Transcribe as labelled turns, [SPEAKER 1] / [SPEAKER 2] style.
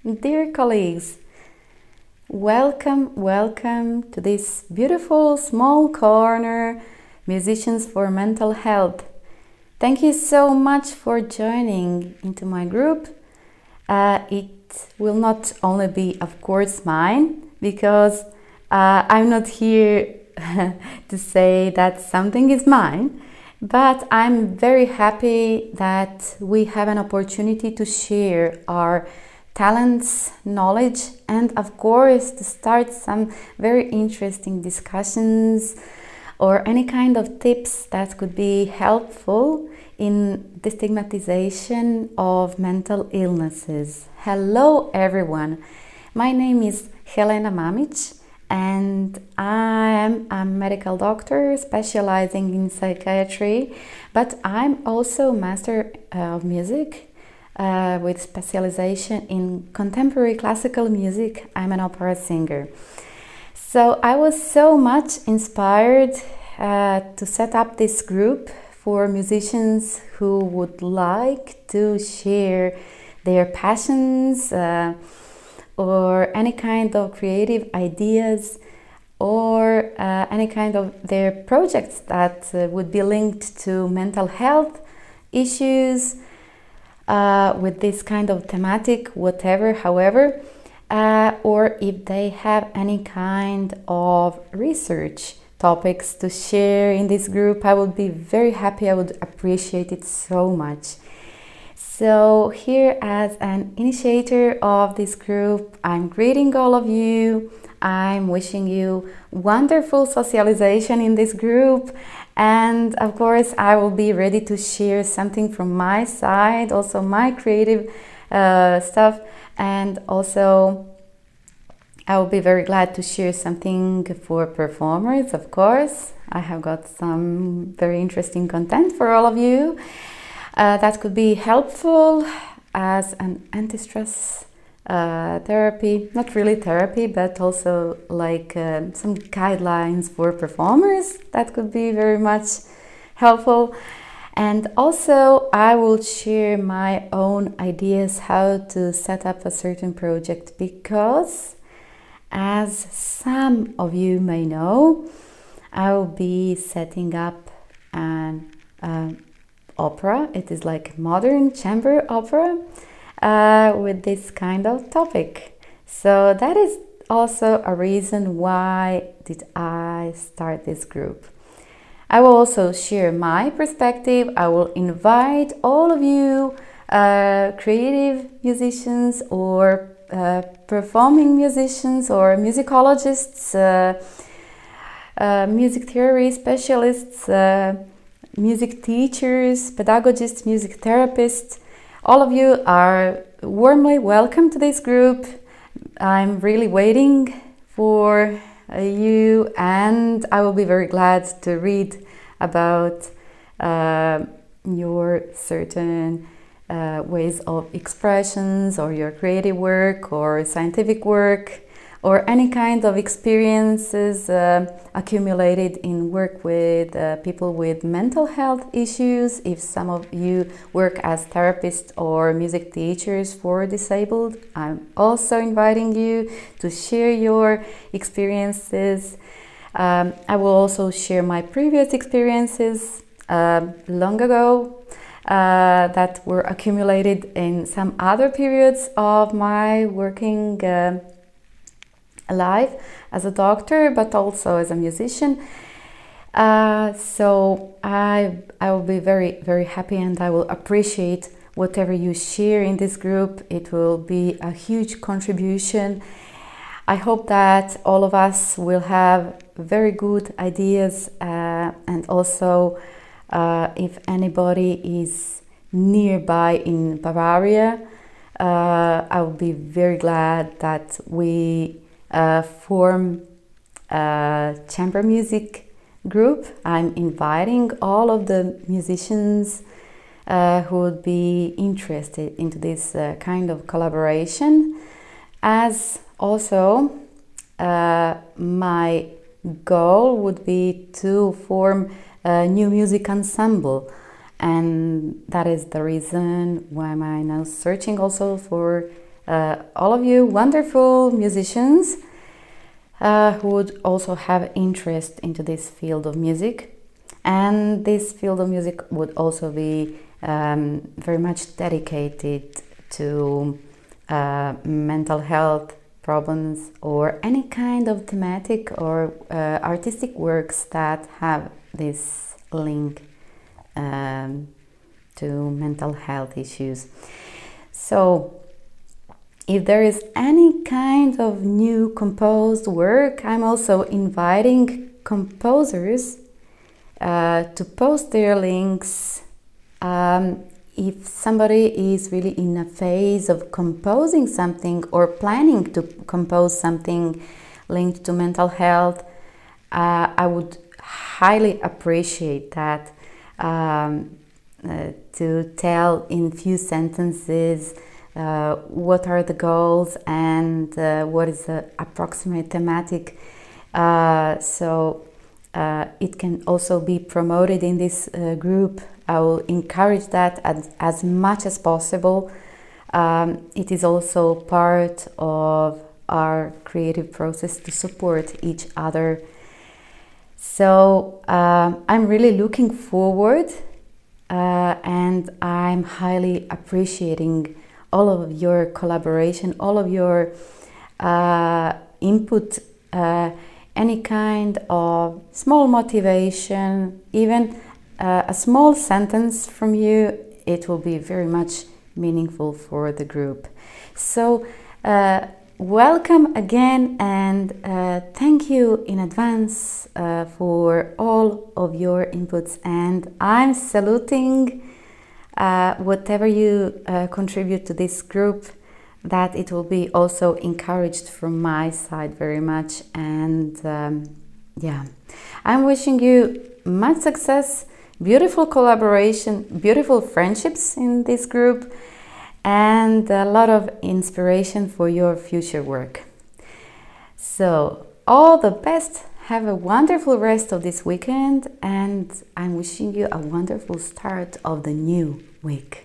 [SPEAKER 1] Dear colleagues, welcome to this beautiful small corner, Musicians for Mental Health. Thank you so much for joining into my group. It will not only be, of course, mine, because I'm not here to say that something is mine, but I'm very happy that we have an opportunity to share our talents, knowledge, and of course to start some very interesting discussions or any kind of tips that could be helpful in destigmatization of mental illnesses. Hello everyone, my name is Helena Mamic and I am a medical doctor specializing in psychiatry, but I'm also master of music with specialization in contemporary classical music. I'm an opera singer. So I was so much inspired to set up this group for musicians who would like to share their passions or any kind of creative ideas or any kind of their projects that would be linked to mental health issues with this kind of thematic, however, or if they have any kind of research topics to share in this group, I would be very happy. I would appreciate it so much. So here, as an initiator of this group, I'm greeting all of you. I'm wishing you wonderful socialization in this group, and of course I will be ready to share something from my side, also my creative stuff, and also I will be very glad to share something for performers. Of course, I have got some very interesting content for all of you that could be helpful as an anti-stress therapy, not really therapy, but also like some guidelines for performers that could be very much helpful. And also I will share my own ideas how to set up a certain project, because as some of you may know, I will be setting up an opera. It is like modern chamber opera with this kind of topic. So that is also a reason why did I start this group. I will also share my perspective. I will invite all of you creative musicians or performing musicians or musicologists, music theory specialists, music teachers, pedagogists, music therapists. All of you are warmly welcome to this group. I'm really waiting for you, and I will be very glad to read about your certain ways of expressions, or your creative work or scientific work, or any kind of experiences accumulated in work with people with mental health issues. If some of you work as therapists or music teachers for disabled, I'm also inviting you to share your experiences. I will also share my previous experiences long ago that were accumulated in some other periods of my working life as a doctor, but also as a musician. So I will be very happy, and I will appreciate whatever you share in this group. It will be a huge contribution. I hope that all of us will have very good ideas, and also if anybody is nearby in Bavaria, I will be very glad that we form a chamber music group. I'm inviting all of the musicians who would be interested into this kind of collaboration, as also my goal would be to form a new music ensemble, and that is the reason why am I now searching also for all of you wonderful musicians who would also have interest into this field of music. And this field of music would also be very much dedicated to mental health problems or any kind of thematic or artistic works that have this link to mental health issues. So if there is any kind of new composed work, I'm also inviting composers to post their links. If somebody is really in a phase of composing something or planning to compose something linked to mental health, I would highly appreciate that, to tell in few sentences what are the goals and what is the approximate thematic, so it can also be promoted in this group. I will encourage that as much as possible. It is also part of our creative process to support each other. So I'm really looking forward, and I'm highly appreciating all of your collaboration, all of your input, any kind of small motivation, even a small sentence from you, it will be very much meaningful for the group. So welcome again, and thank you in advance for all of your inputs, and I'm saluting whatever you contribute to this group, that it will be also encouraged from my side very much. And I'm wishing you much success, beautiful collaboration, beautiful friendships in this group, and a lot of inspiration for your future work. So all the best. Have a wonderful rest of this weekend, and I'm wishing you a wonderful start of the new week.